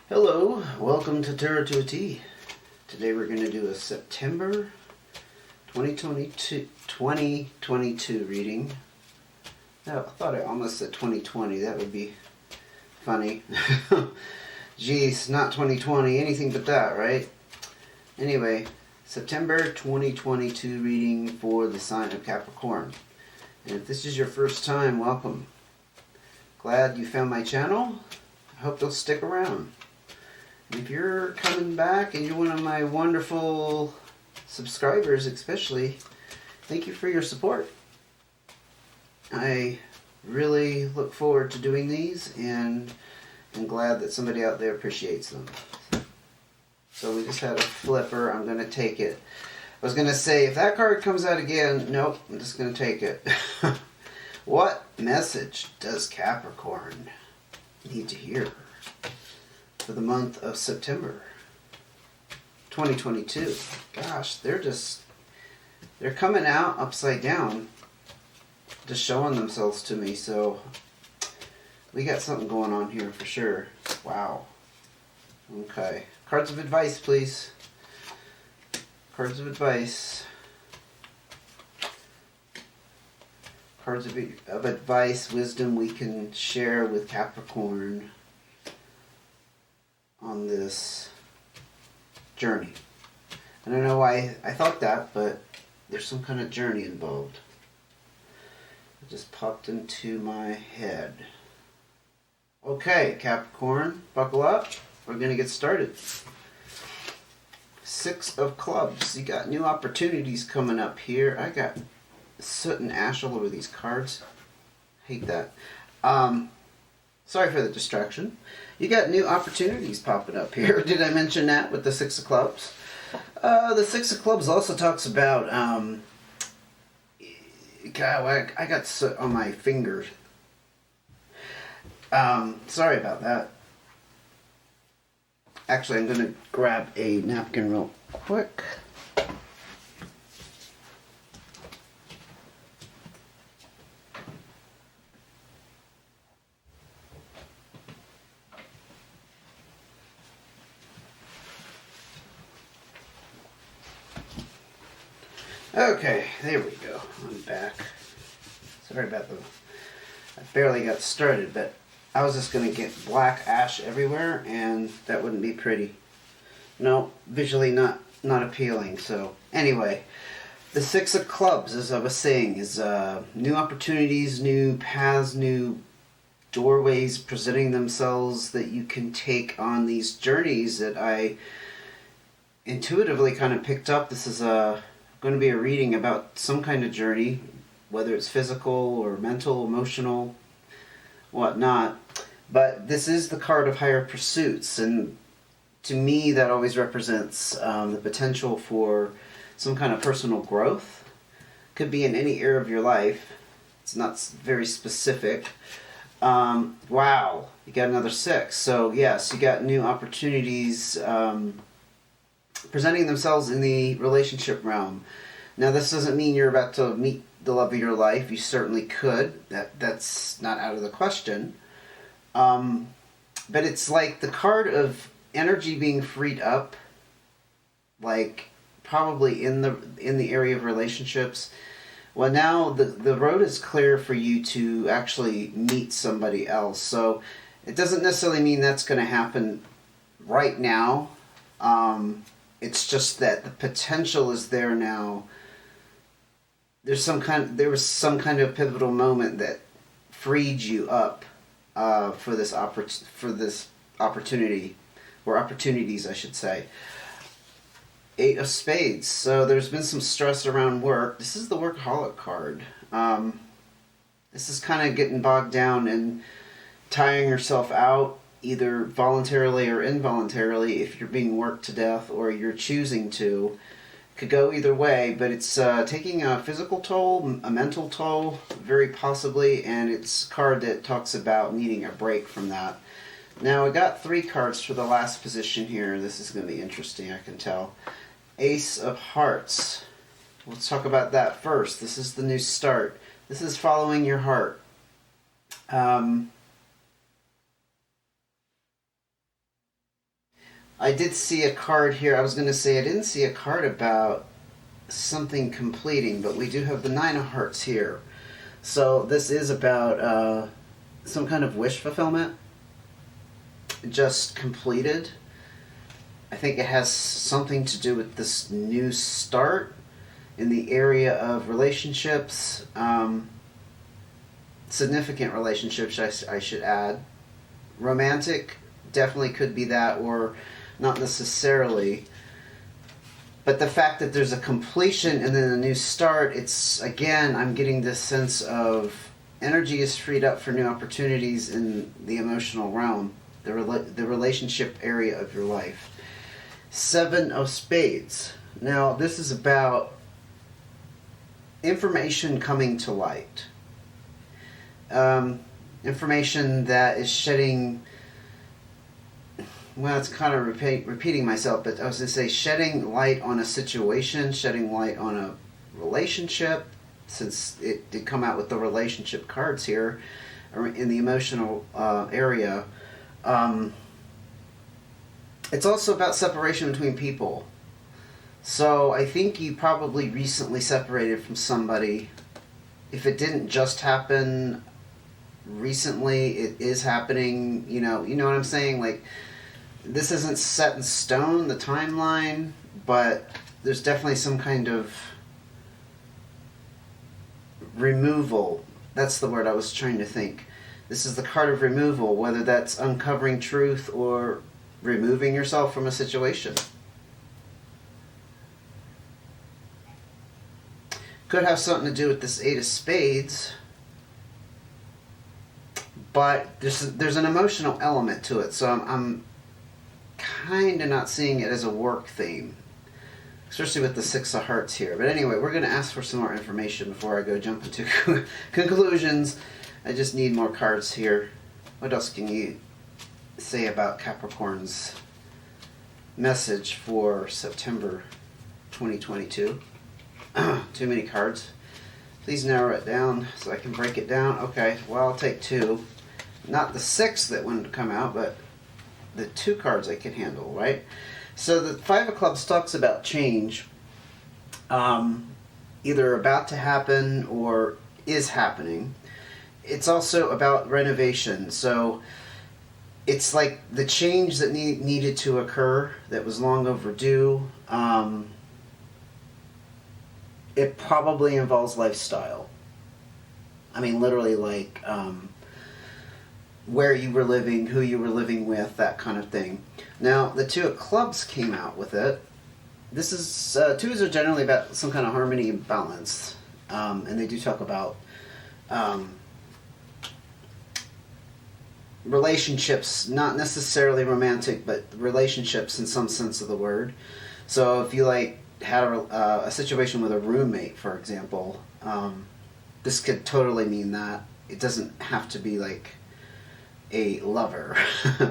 Hello, welcome to Tarot to a T. Today we're going to do a September 2022 reading. Oh, I thought I almost said 2020. That would be funny. Jeez, not 2020, anything but that, right? Anyway, September 2022 reading for the sign of Capricorn. And if this is your first time, welcome. Glad you found my channel. I hope you'll stick around. If you're coming back and you're one of my wonderful subscribers especially, thank you for your support. I really look forward to doing these and I'm glad that somebody out there appreciates them. So we just had a flipper. I'm going to take it. I was going to say, if that card comes out again, nope, I'm just going to take it. What message does Capricorn need to hear for the month of September 2022? Gosh, they're coming out upside down, just showing themselves to me. So we got something going on here for sure. Wow. Okay, cards of advice, please. Cards of advice. Cards of advice, wisdom we can share with Capricorn on this journey. I don't know why I thought that, but there's some kind of journey involved. It just popped into my head. Okay, Capricorn, buckle up. We're going to get started. Six of Clubs. You got new opportunities coming up here. I got soot and ash all over these cards. Hate that. Sorry for the distraction. You got new opportunities popping up here. Did I mention that with the Six of Clubs? The Six of Clubs also talks about, God, I got soot on my fingers. Sorry about that. Actually, I'm going to grab a napkin real quick. Okay, there we go. I'm back. Sorry about I barely got started, but I was just going to get black ash everywhere, and that wouldn't be pretty. No, visually not appealing. So, anyway, the Six of Clubs, as I was saying, is new opportunities, new paths, new doorways presenting themselves that you can take on these journeys that I intuitively kind of picked up. This is going to be a reading about some kind of journey, whether it's physical or mental, emotional, whatnot. But this is the card of higher pursuits, and to me that always represents the potential for some kind of personal growth. Could be in any area of your life. It's not very specific. Wow, you got another six. So yes, you got new opportunities presenting themselves in the relationship realm. Now, this doesn't mean you're about to meet the love of your life. You certainly could. That's not out of the question. But it's like the card of energy being freed up, like probably in the area of relationships. Well, now the road is clear for you to actually meet somebody else. So it doesn't necessarily mean that's going to happen right now. It's just that the potential is there now. There was some kind of pivotal moment that freed you up for this opportunity, or opportunities, I should say. Eight of Spades. So there's been some stress around work. This is the workaholic card. This is kind of getting bogged down and tiring yourself out, either voluntarily or involuntarily, if you're being worked to death or you're choosing to. Could go either way, but it's taking a physical toll, a mental toll, very possibly, and it's a card that talks about needing a break from that. Now, I got three cards for the last position here. This is going to be interesting, I can tell. Ace of Hearts. Let's talk about that first. This is the new start. This is following your heart. I did see a card here. I was going to say I didn't see a card about something completing, but we do have the Nine of Hearts here. So this is about some kind of wish fulfillment just completed. I think it has something to do with this new start in the area of relationships, significant relationships, I should add. Romantic definitely could be that, or not necessarily. But the fact that there's a completion and then a new start, it's, again, I'm getting this sense of energy is freed up for new opportunities in the emotional realm, the relationship area of your life. Seven of Spades. Now, this is about information coming to light. Information that is shedding, well, it's kind of repeating myself, but I was going to say shedding light on a situation, shedding light on a relationship, since it did come out with the relationship cards here, or in the emotional area. It's also about separation between people. So I think you probably recently separated from somebody. If it didn't just happen recently, it is happening, you know what I'm saying? Like, this isn't set in stone, the timeline, but there's definitely some kind of removal. That's the word I was trying to think. This is the card of removal, whether that's uncovering truth or removing yourself from a situation. Could have something to do with this Eight of Spades, but there's an emotional element to it, so I'm kind of not seeing it as a work theme, especially with the Six of Hearts here. But anyway, we're going to ask for some more information before I go jump into conclusions. I just need more cards here. What else can you say about Capricorn's message for September 2022? Too many cards. Please narrow it down so I can break it down. Okay, well, I'll take two. Not the six that wouldn't come out, but the two cards I can handle, right? So the Five of Clubs talks about change, either about to happen or is happening. It's also about renovation. So it's like the change that needed to occur that was long overdue. It probably involves lifestyle. I mean, literally, like where you were living, who you were living with, that kind of thing. Now, the Two of Clubs came out with it. This is, twos are generally about some kind of harmony and balance. And they do talk about relationships, not necessarily romantic, but relationships in some sense of the word. So if you like had a situation with a roommate, for example, this could totally mean that. It doesn't have to be like a lover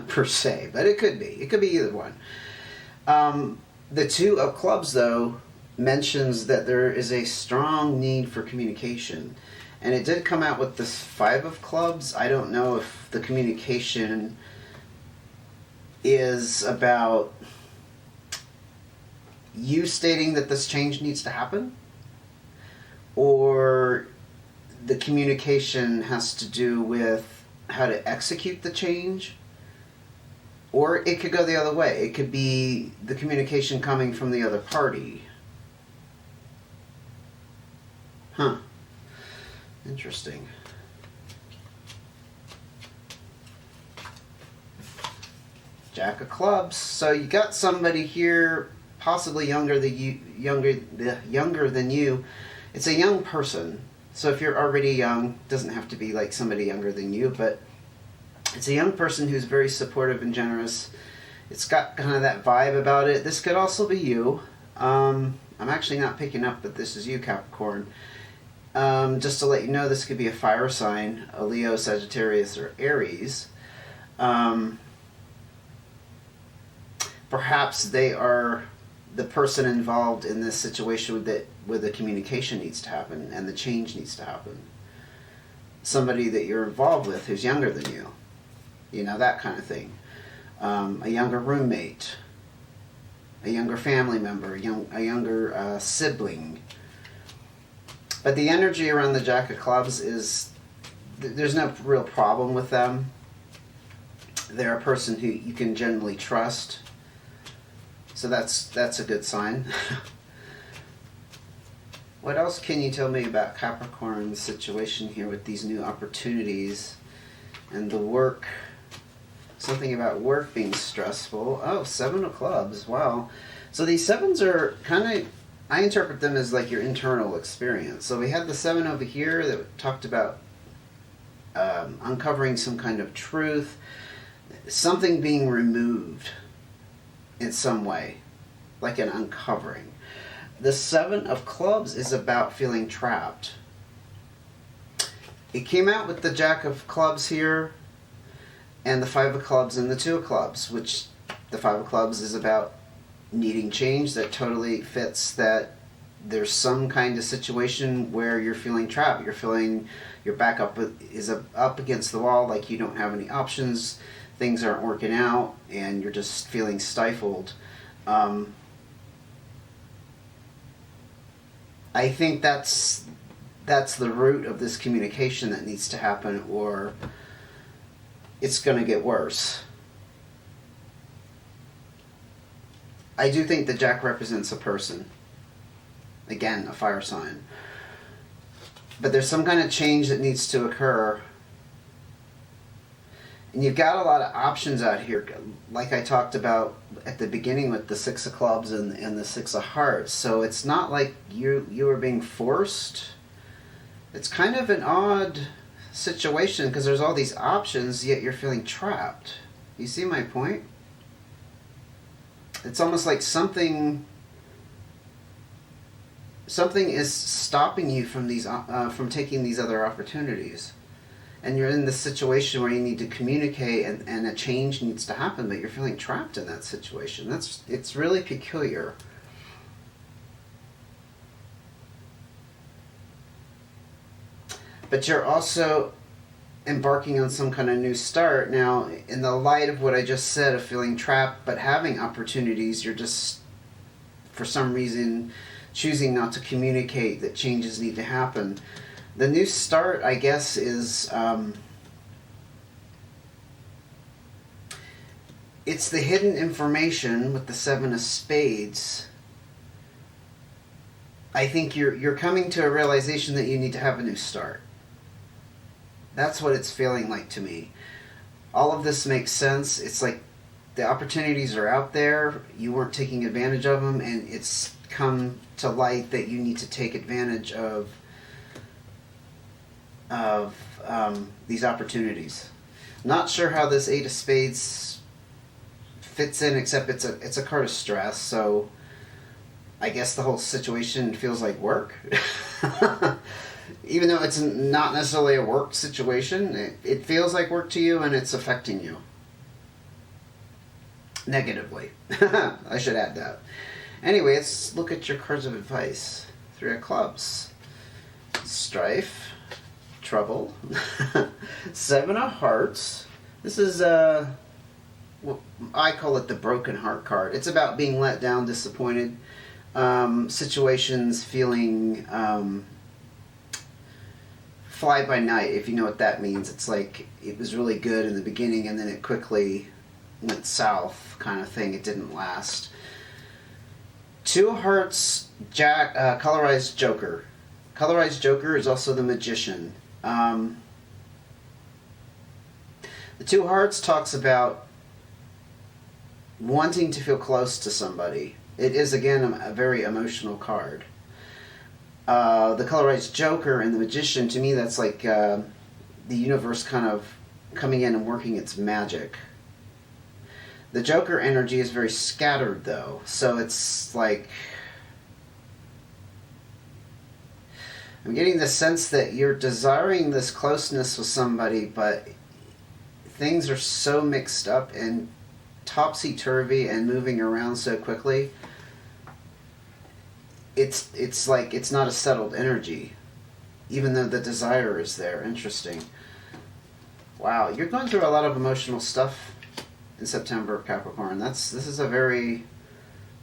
per se, but it could be. It could be either one. The Two of Clubs, though, mentions that there is a strong need for communication. And it did come out with this Five of Clubs. I don't know if the communication is about you stating that this change needs to happen, or the communication has to do with how to execute the change, or it could go the other way. It could be the communication coming from the other party. Huh. Interesting. Jack of Clubs. So you got somebody here, possibly younger than you. It's a young person. So if you're already young, doesn't have to be like somebody younger than you, but it's a young person who's very supportive and generous. It's got kind of that vibe about it. This could also be you. I'm actually not picking up that this is you, Capricorn. Just to let you know, this could be a fire sign, a Leo, Sagittarius, or Aries. Perhaps they are the person involved in this situation where the communication needs to happen and the change needs to happen. Somebody that you're involved with who's younger than you. You know, that kind of thing. A younger roommate. a younger family member, a younger sibling. But the energy around the Jack of Clubs is, there's no real problem with them. They're a person who you can generally trust. So that's a good sign. What else can you tell me about Capricorn's situation here with these new opportunities and the work? Something about work being stressful. Oh, 7 of Clubs. Wow. So these 7s are kind of, I interpret them as like your internal experience. So we had the 7 over here that talked about uncovering some kind of truth, something being removed in some way, like an uncovering. The 7 of Clubs is about feeling trapped. It came out with the Jack of Clubs here, and the 5 of Clubs and the 2 of Clubs, which the 5 of Clubs is about needing change. That totally fits that there's some kind of situation where you're feeling trapped. You're feeling your back up against the wall, like you don't have any options, things aren't working out, and you're just feeling stifled. I think that's the root of this communication that needs to happen, or it's going to get worse. I do think the Jack represents a person. Again, a fire sign. But there's some kind of change that needs to occur. And you've got a lot of options out here, like I talked about at the beginning with the 6 of Clubs and the 6 of Hearts. So it's not like you are being forced. It's kind of an odd situation because there's all these options, yet you're feeling trapped. You see my point? It's almost like something is stopping you from these from taking these other opportunities. And you're in this situation where you need to communicate and a change needs to happen, but you're feeling trapped in that situation. It's really peculiar. But you're also embarking on some kind of new start. Now, in the light of what I just said of feeling trapped but having opportunities, you're just, for some reason, choosing not to communicate that changes need to happen. The new start, I guess, is it's the hidden information with the 7 of Spades. I think you're coming to a realization that you need to have a new start. That's what it's feeling like to me. All of this makes sense. It's like the opportunities are out there, you weren't taking advantage of them, and it's come to light that you need to take advantage of these opportunities. Not sure how this 8 of Spades fits in, except it's a card of stress, so I guess the whole situation feels like work. Even though it's not necessarily a work situation, it feels like work to you and it's affecting you negatively. I should add that. Anyway, let's look at your cards of advice. 3 of Clubs, strife, trouble. 7 of Hearts. This is well, I call it the broken heart card. It's about being let down, disappointed, situations feeling fly by night, if you know what that means. It's like it was really good in the beginning and then it quickly went south kind of thing. It didn't last. 2 of Hearts, Jack, colorized Joker. Colorized Joker is also the Magician. The 2 of Hearts talks about wanting to feel close to somebody. It is, again, a very emotional card. The colorized Joker and the Magician, to me, that's like the universe kind of coming in and working its magic. The Joker energy is very scattered, though, so it's like I'm getting the sense that you're desiring this closeness with somebody, but things are so mixed up and topsy-turvy and moving around so quickly. It's like it's not a settled energy, even though the desire is there. Interesting. Wow, you're going through a lot of emotional stuff in September, Capricorn. This is a very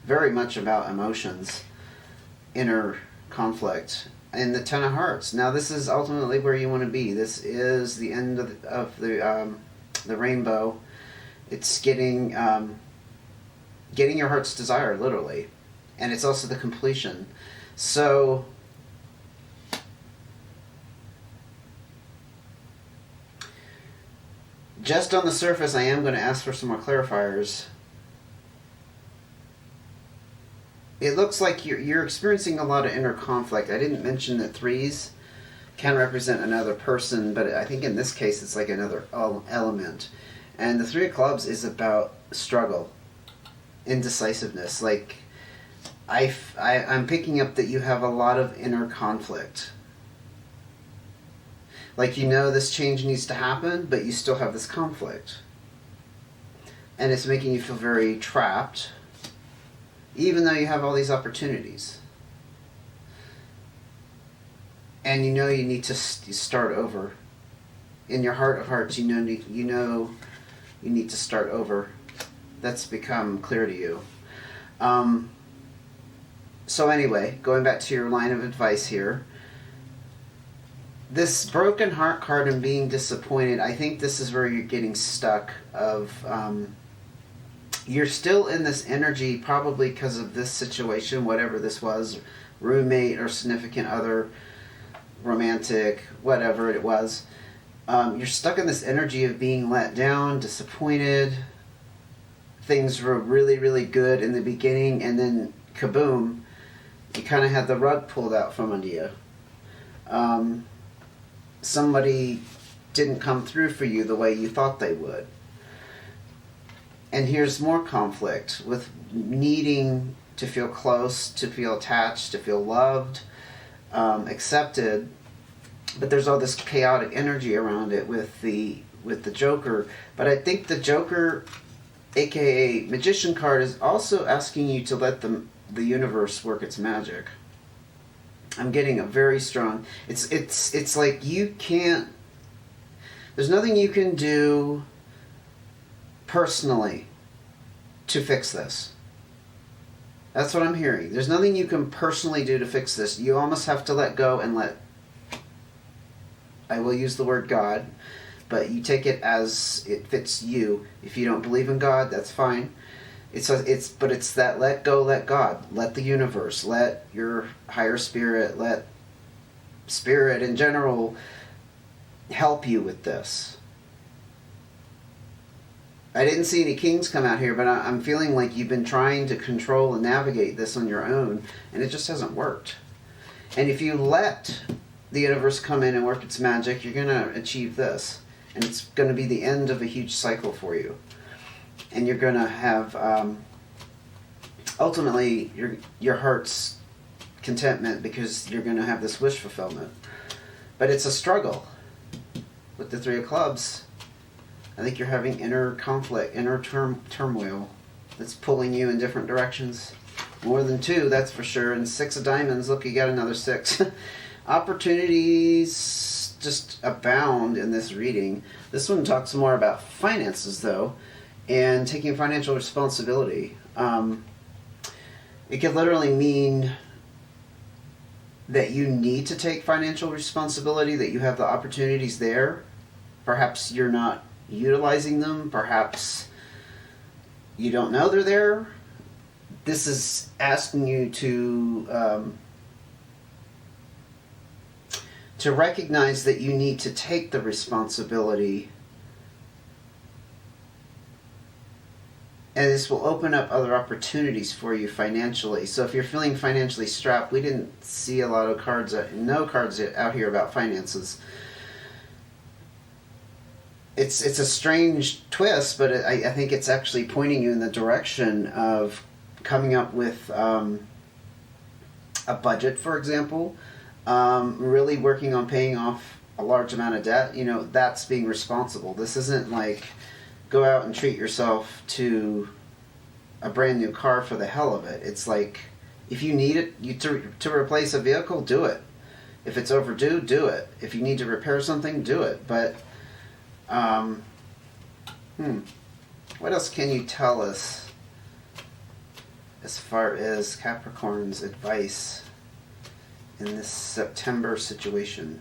very much about emotions, inner conflict, and the Ten of Hearts. Now, this is ultimately where you want to be. This is the end of the rainbow. It's getting your heart's desire, literally, and it's also the completion. So, just on the surface, I am going to ask for some more clarifiers. It looks like you're experiencing a lot of inner conflict. I didn't mention that threes can represent another person, but I think in this case it's like another element. And the Three of Clubs is about struggle, indecisiveness. Like, I'm picking up that you have a lot of inner conflict. Like, you know this change needs to happen, but you still have this conflict. And it's making you feel very trapped, even though you have all these opportunities. And you know you need to start over. In your heart of hearts, you know you need to start over. That's become clear to you. So anyway, going back to your line of advice here. This broken heart card and being disappointed, I think this is where you're getting stuck of... you're still in this energy probably because of this situation, whatever this was, roommate or significant other, romantic, whatever it was. You're stuck in this energy of being let down, disappointed. Things were really, really good in the beginning, and then kaboom, you kind of had the rug pulled out from under you. Somebody didn't come through for you the way you thought they would. And here's more conflict with needing to feel close, to feel attached, to feel loved, accepted. But there's all this chaotic energy around it with the Joker. But I think the Joker, aka Magician card, is also asking you to let the universe work its magic. I'm getting a very strong... It's like you can't... There's nothing you can do personally to fix this. That's what I'm hearing. There's nothing you can personally do to fix this. You almost have to let go and let... I will use the word God, but you take it as it fits you. If you don't believe in God, that's fine. But it's that let go, let God, let the universe, let your higher spirit, let spirit in general help you with this. I didn't see any kings come out here, but I'm feeling like you've been trying to control and navigate this on your own, and it just hasn't worked. And if you let the universe come in and work its magic, you're going to achieve this. And it's going to be the end of a huge cycle for you. And you're going to have, ultimately, your heart's contentment, because you're going to have this wish fulfillment. But it's a struggle. With the Three of Clubs, I think you're having inner conflict, inner turmoil that's pulling you in different directions. More than two, that's for sure. And Six of Diamonds, look, you got another six. Opportunities just abound in this reading. This one talks more about finances, though, and taking financial responsibility. It could literally mean that you need to take financial responsibility, that you have the opportunities there. Perhaps you're not utilizing them. Perhaps you don't know they're there. This is asking you to recognize that you need to take the responsibility, and this will open up other opportunities for you financially. So if you're feeling financially strapped, we didn't see a lot of cards, no cards out here about finances. It's a strange twist, but I think it's actually pointing you in the direction of coming up with a budget, for example. Really working on paying off a large amount of debt. You know, that's being responsible. This isn't like go out and treat yourself to a brand new car for the hell of it. It's like, if you need it to replace a vehicle, do it. If it's overdue, do it. If you need to repair something, do it. But what else can you tell us as far as Capricorn's advice in this September situation.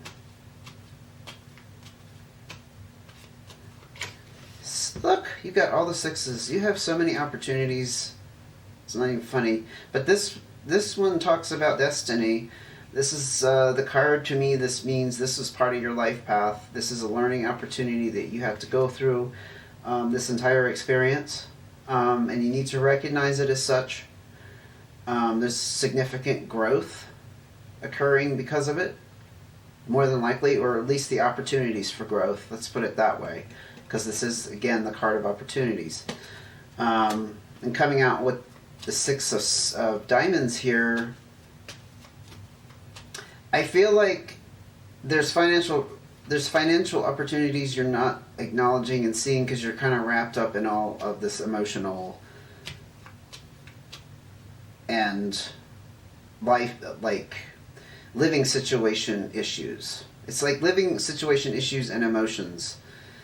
Look, you got all the sixes. You have so many opportunities. It's not even funny. But this one talks about destiny. This is the card to me. This means this is part of your life path. This is a learning opportunity that you have to go through this entire experience. And you need to recognize it as such. There's significant growth occurring because of it, more than likely, or at least the opportunities for growth. Let's put it that way, because this is, again, the card of opportunities. And coming out with the Six of Diamonds here, I feel like there's financial opportunities you're not acknowledging and seeing because you're kind of wrapped up in all of this emotional and life, like living situation issues. It's like living situation issues and emotions.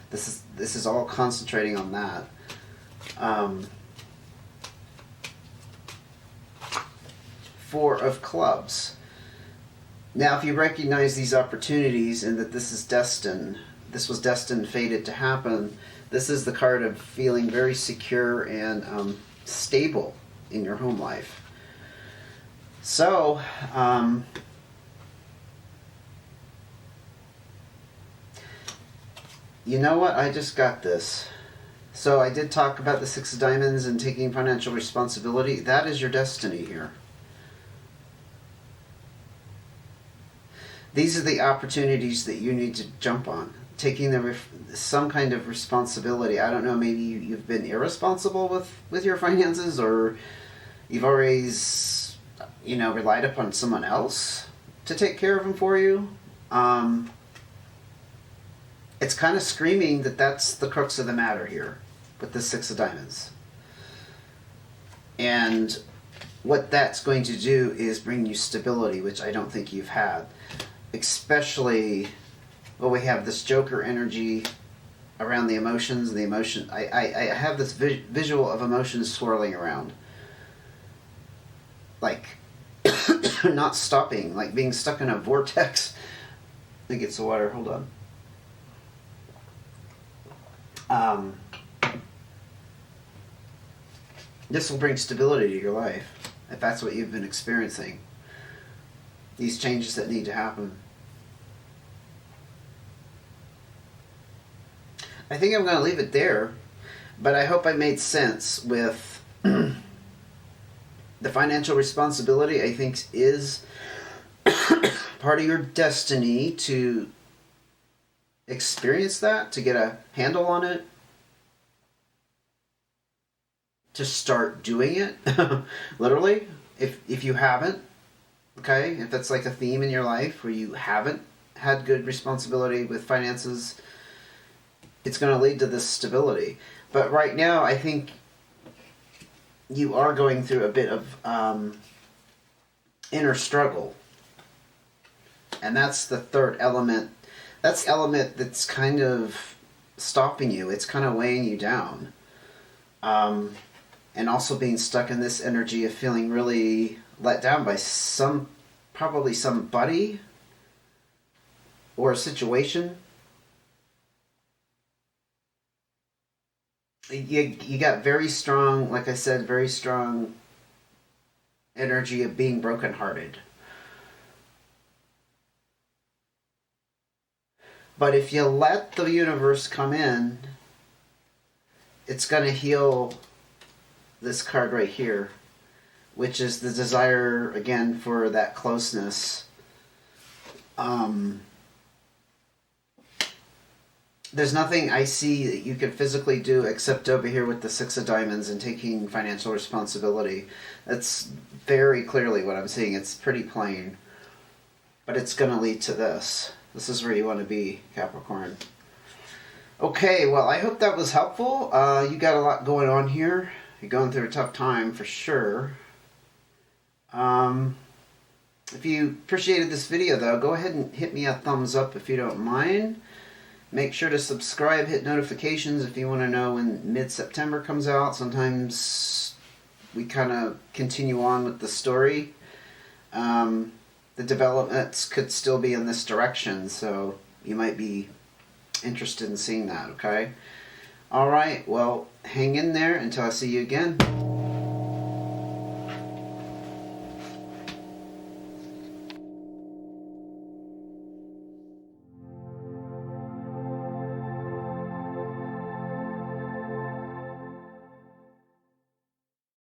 This is all concentrating on that. Four of Clubs. Now, if you recognize these opportunities and that this was destined, fated to happen, this is the card of feeling very secure and stable in your home life. So, you know what? I just got this. So I did talk about the Six of Diamonds and taking financial responsibility. That is your destiny here. These are the opportunities that you need to jump on. Taking some kind of responsibility. I don't know, maybe you've been irresponsible with your finances, or you've always, relied upon someone else to take care of them for you. It's kind of screaming that that's the crux of the matter here with the Six of Diamonds. And what that's going to do is bring you stability, which I don't think you've had. Especially, we have this Joker energy around the emotions. I have this visual of emotions swirling around. Like, not stopping, like being stuck in a vortex. I think it's the water, hold on. This will bring stability to your life, if that's what you've been experiencing. These changes that need to happen. I think I'm going to leave it there, but I hope I made sense with the financial responsibility. I think is part of your destiny to experience that, to get a handle on it, to start doing it, literally, if you haven't. Okay, if that's like a theme in your life where you haven't had good responsibility with finances, it's going to lead to this stability. But right now, I think you are going through a bit of inner struggle. And that's the third element. That's the element that's kind of stopping you. It's kind of weighing you down. And also being stuck in this energy of feeling really let down by probably somebody or a situation. You got very strong, like I said, very strong energy of being brokenhearted. But if you let the universe come in, it's going to heal this card right here, which is the desire, again, for that closeness. There's nothing I see that you can physically do except over here with the Six of Diamonds and taking financial responsibility. That's very clearly what I'm seeing. It's pretty plain. But it's going to lead to this. This is where you want to be, Capricorn. Okay, well, I hope that was helpful. You got a lot going on here. You're going through a tough time for sure. If you appreciated this video, though, go ahead and hit me a thumbs up if you don't mind. Make sure to subscribe, hit notifications if you want to know when mid-September comes out. Sometimes we kind of continue on with the story. The developments could still be in this direction, so you might be interested in seeing that, okay? Alright, well, hang in there until I see you again.